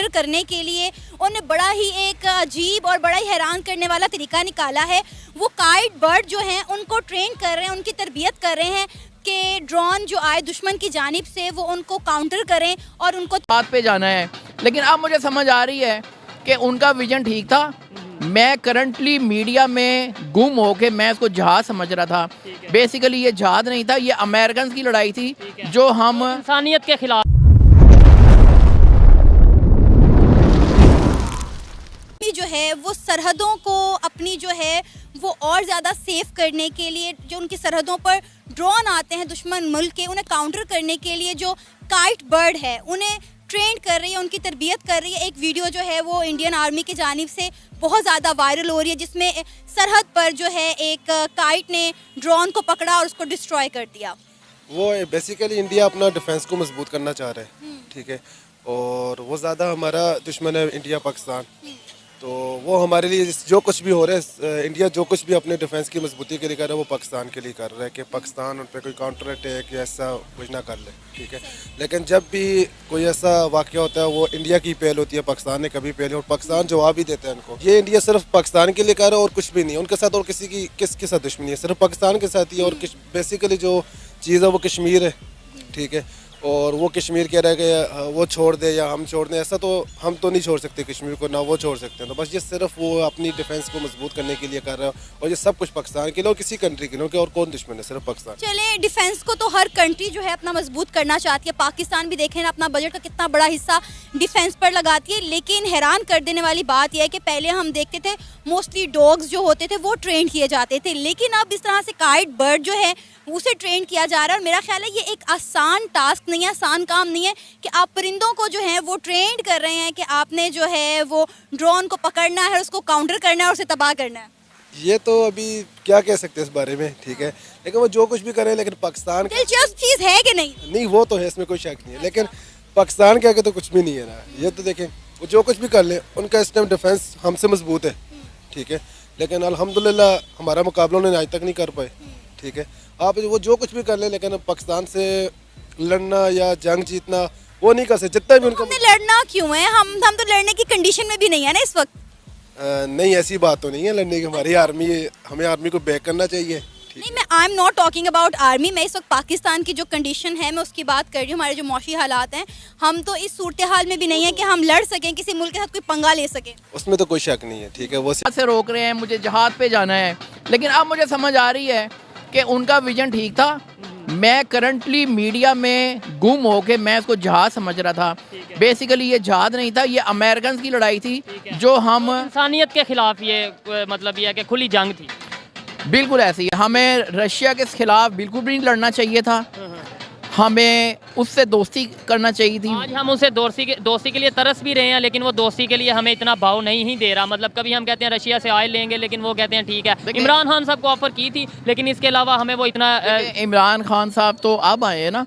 Counter करने के लिए उन्होंने बड़ा ही एक अजीब और बड़ा ही हैरान करने वाला तरीका निकाला है। वो काइट बर्ड जो हैं उनको ट्रेन कर रहे हैं, उनकी तरबियत कर रहे हैं कि ड्रोन जो आए दुश्मन की जानिब से वो उनको काउंटर करें और उनको बात पे जाना है। लेकिन अब मुझे समझ आ रही है कि उनका विजन ठीक था। मैं करंटली मीडिया में गुम होके मैं इसको जहाज समझ रहा था। बेसिकली ये जहाज नहीं था, ये अमेरिकन की लड़ाई थी जो हम इंसानियत के खिलाफ जो है वो सरहदों को अपनी जो है वो और ज़्यादा सेफ करने के लिए जो उनकी सरहदों पर ड्रोन आते हैं दुश्मन मुल्क के, उन्हें काउंटर करने के लिए जो काइट बर्ड है उन्हें ट्रेंड कर रही है, उनकी तरबियत कर रही है। एक वीडियो जो है वो इंडियन आर्मी की जानिब से बहुत ज़्यादा वायरल हो रही है जिसमें सरहद पर जो है एक काइट ने ड्रोन को पकड़ा और उसको डिस्ट्रॉय कर दिया। वो बेसिकली इंडिया अपना डिफेंस को मजबूत करना चाह रहा है, ठीक है, और वो ज़्यादा हमारा दुश्मन है इंडिया पाकिस्तान। तो वो हमारे लिए जो कुछ भी हो रहा है, इंडिया जो कुछ भी अपने डिफेंस की मजबूती के लिए कर रहा है वो पाकिस्तान के लिए कर रहा है कि पाकिस्तान उन पर कोई काउंटर अटैक या ऐसा कुछ ना कर ले, ठीक है। लेकिन जब भी कोई ऐसा वाक़या होता है वो इंडिया की पहल होती है, पाकिस्तान ने कभी पहल, और पाकिस्तान जवाब ही देता है उनको। ये इंडिया सिर्फ पाकिस्तान के लिए कर रहा है और कुछ भी नहीं, उनके साथ और किसके साथ दुश्मनी है, सिर्फ पाकिस्तान के साथ ही। और बेसिकली जो चीज़ है वो कश्मीर है, ठीक है, और वो कश्मीर कह रहा है कि वो छोड़ दे या हम छोड़ दें, ऐसा तो हम तो नहीं छोड़ सकते कश्मीर को, ना वो छोड़ सकते हैं। तो बस ये सिर्फ वो अपनी डिफेंस को मजबूत करने के लिए कर रहा है और ये सब कुछ पाकिस्तान के लिए और किसी कंट्री के लिए, और कौन दुश्मन है, सिर्फ पाकिस्तान। चले डिफेंस को तो हर कंट्री जो है अपना मजबूत करना चाहती है, पाकिस्तान भी देखें ना अपना बजट का कितना बड़ा हिस्सा डिफेंस पर लगाती है। लेकिन हैरान कर देने वाली बात यह है कि पहले हम देखते थे मोस्टली डॉग्स जो होते थे वो ट्रेन किए जाते थे, लेकिन अब इस तरह से काइट बर्ड जो है उसे ट्रेन किया जा रहा है। और मेरा ख्याल है ये एक आसान टास्क नहीं है, आसान काम नहीं है कि आप परिंदों को जो है वो ट्रेन कर रहे हैं कि आपने जो है वो ड्रोन को पकड़ना है, उसको काउंटर करना है और उसे तबाह करना है। ये तो अभी क्या कह सकते हैं इस बारे में, ठीक है, लेकिन वो जो कुछ भी करें, लेकिन पाकिस्तान दिलचस्प चीज़ है कि नहीं, वो तो है, इसमें कोई शक नहीं है। लेकिन पाकिस्तान के आगे तो कुछ भी नहीं है ना। ये तो देखें वो जो कुछ भी कर ले, उनका इस टाइम डिफेंस हमसे मजबूत है, ठीक है, लेकिन अल्हम्दुलिल्लाह हमारा मुकाबला उन्होंने आज तक नहीं कर पाए, ठीक है। आप वो जो कुछ भी कर ले, लेकिन पाकिस्तान से लड़ना या जंग जीतना वो नहीं कर सकते जितना भी उनका। लड़ना क्यों है, हम तो लड़ने की कंडीशन में भी नहीं है ना इस वक्त। नहीं, ऐसी बात तो नहीं है लड़ने की। हमारी आर्मी, हमें आर्मी को बैक करना चाहिए। नहीं, मैं I am not talking about army, मैं इस वक्त पाकिस्तान की जो कंडीशन है मैं उसकी बात कर रही हूँ। हमारे जो मौशी हालात हैं, हम तो इस सूरत हाल में भी नहीं है कि हम लड़ सकें, किसी मुल्क के साथ कोई पंगा ले सकें। उसमें तो कोई शक नहीं है, ठीक है। वो से रोक रहे हैं, मुझे जहाज पे जाना है। लेकिन अब मुझे समझ आ रही है कि उनका विजन ठीक था। मैं करंटली मीडिया में गुम होके मैं इसको जहाज समझ रहा था। बेसिकली ये जहाज नहीं था, ये अमेरिकन की लड़ाई थी जो हम इंसानियत के खिलाफ, ये मतलब ये है कि खुली जंग थी। बिल्कुल ऐसी है। हमें रशिया के खिलाफ बिल्कुल भी नहीं लड़ना चाहिए था, हमें उससे दोस्ती करना चाहिए थी। आज हम उसे दोस्ती के लिए तरस भी रहे हैं, लेकिन वो दोस्ती के लिए हमें इतना भाव नहीं ही दे रहा। मतलब कभी हम कहते हैं रशिया से ऑयल लेंगे, लेकिन वो कहते हैं ठीक है। इमरान खान साहब को ऑफर की थी, लेकिन इसके अलावा हमें वो इतना इमरान खान साहब तो अब आए हैं ना।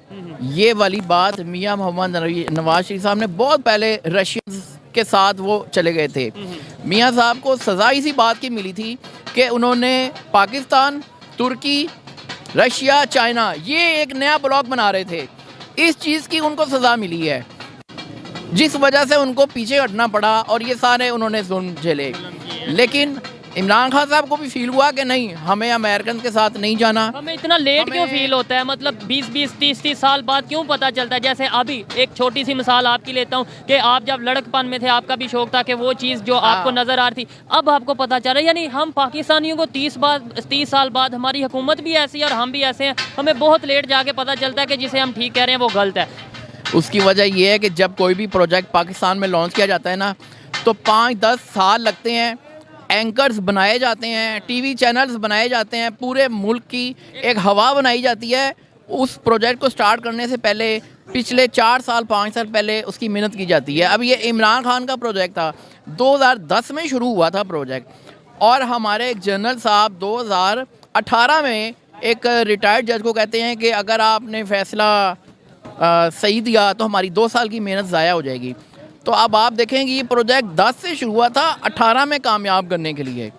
ये वाली बात मियां मोहम्मद नवाज शरीफ साहब ने बहुत पहले रशियन के साथ वो चले गए थे। मियां साहब को सज़ा इसी बात की मिली थी कि उन्होंने पाकिस्तान, तुर्की, रशिया, चाइना ये एक नया ब्लॉक बना रहे थे। इस चीज़ की उनको सज़ा मिली है, जिस वजह से उनको पीछे हटना पड़ा और ये सारे उन्होंने जुल्म झेले। लेकिन इमरान खान साहब को भी फील हुआ कि नहीं, हमें अमेरिकन के साथ नहीं जाना। हमें इतना लेट क्यों फील होता है? मतलब 20-20, 30-30 साल बाद क्यों पता चलता है? जैसे अभी एक छोटी सी मिसाल आपकी लेता हूँ कि आप जब लड़कपन में थे, आपका भी शौक था कि वो चीज़ जो आपको नज़र आ रही थी, अब आपको पता चल रहा है। यानी हम पाकिस्तानियों को 30 साल बाद हमारी हुकूमत भी ऐसी है और हम भी ऐसे हैं, हमें बहुत लेट जाके पता चलता है कि जिसे हम ठीक कह रहे हैं वो गलत है। उसकी वजह यह है कि जब कोई भी प्रोजेक्ट पाकिस्तान में लॉन्च किया जाता है ना, तो 5-10 साल लगते हैं, एंकर्स बनाए जाते हैं, टीवी चैनल्स बनाए जाते हैं, पूरे मुल्क की एक हवा बनाई जाती है। उस प्रोजेक्ट को स्टार्ट करने से पहले पिछले 4 साल 5 साल पहले उसकी मेहनत की जाती है। अब ये इमरान खान का प्रोजेक्ट था, 2010 में शुरू हुआ था प्रोजेक्ट, और हमारे एक जनरल साहब 2018 में एक रिटायर्ड जज को कहते हैं कि अगर आपने फैसला सही दिया तो हमारी 2 साल की मेहनत ज़ाया हो जाएगी। तो अब आप देखेंगे ये प्रोजेक्ट 10 से शुरू हुआ था, 18 में कामयाब करने के लिए,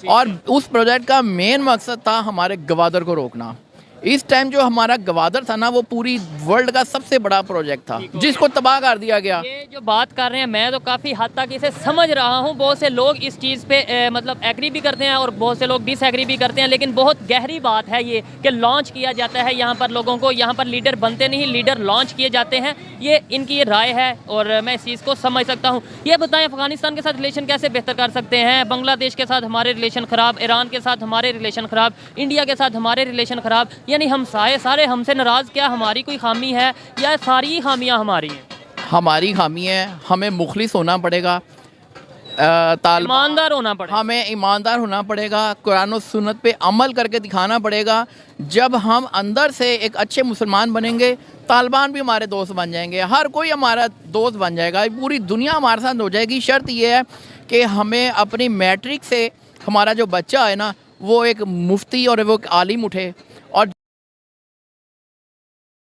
और उस प्रोजेक्ट का मेन मकसद था हमारे गवादर को रोकना। इस टाइम जो हमारा गवादर था ना, वो पूरी वर्ल्ड का सबसे बड़ा प्रोजेक्ट था जिसको तबाह कर दिया गया। ये जो बात कर रहे हैं मैं तो काफ़ी हद तक इसे समझ रहा हूँ। बहुत से लोग इस चीज़ पे मतलब एग्री भी करते हैं और बहुत से लोग डिसएग्री भी करते हैं, लेकिन बहुत गहरी बात है ये कि लॉन्च किया जाता है यहाँ पर लोगों को, यहाँ पर लीडर बनते नहीं, लीडर लॉन्च किए जाते हैं। ये इनकी ये राय है और मैं इस चीज़ को समझ सकता हूँ। ये बताएं, अफगानिस्तान के साथ रिलेशन कैसे बेहतर कर सकते हैं? बांग्लादेश के साथ हमारे रिलेशन ख़राब, ईरान के साथ हमारे रिलेशन ख़राब, इंडिया के साथ हमारे रिलेशन ख़राब, यानी हम सारे हमसे नाराज़। क्या हमारी कोई खामी है या सारी खामियां हमारी हैं? हमारी खामी है, हमें मुखलिस होना पड़ेगा, ईमानदार होना पड़ेगा, हमें ईमानदार होना पड़ेगा, कुरान और सुन्नत पे अमल करके दिखाना पड़ेगा। जब हम अंदर से एक अच्छे मुसलमान बनेंगे, तालिबान भी हमारे दोस्त बन जाएंगे, हर कोई हमारा दोस्त बन जाएगा, पूरी दुनिया हमारे साथ हो जाएगी। शर्त यह है कि हमें अपनी मैट्रिक से हमारा जो बच्चा है ना, वो एक मुफ्ती और वो एक आलिम उठे।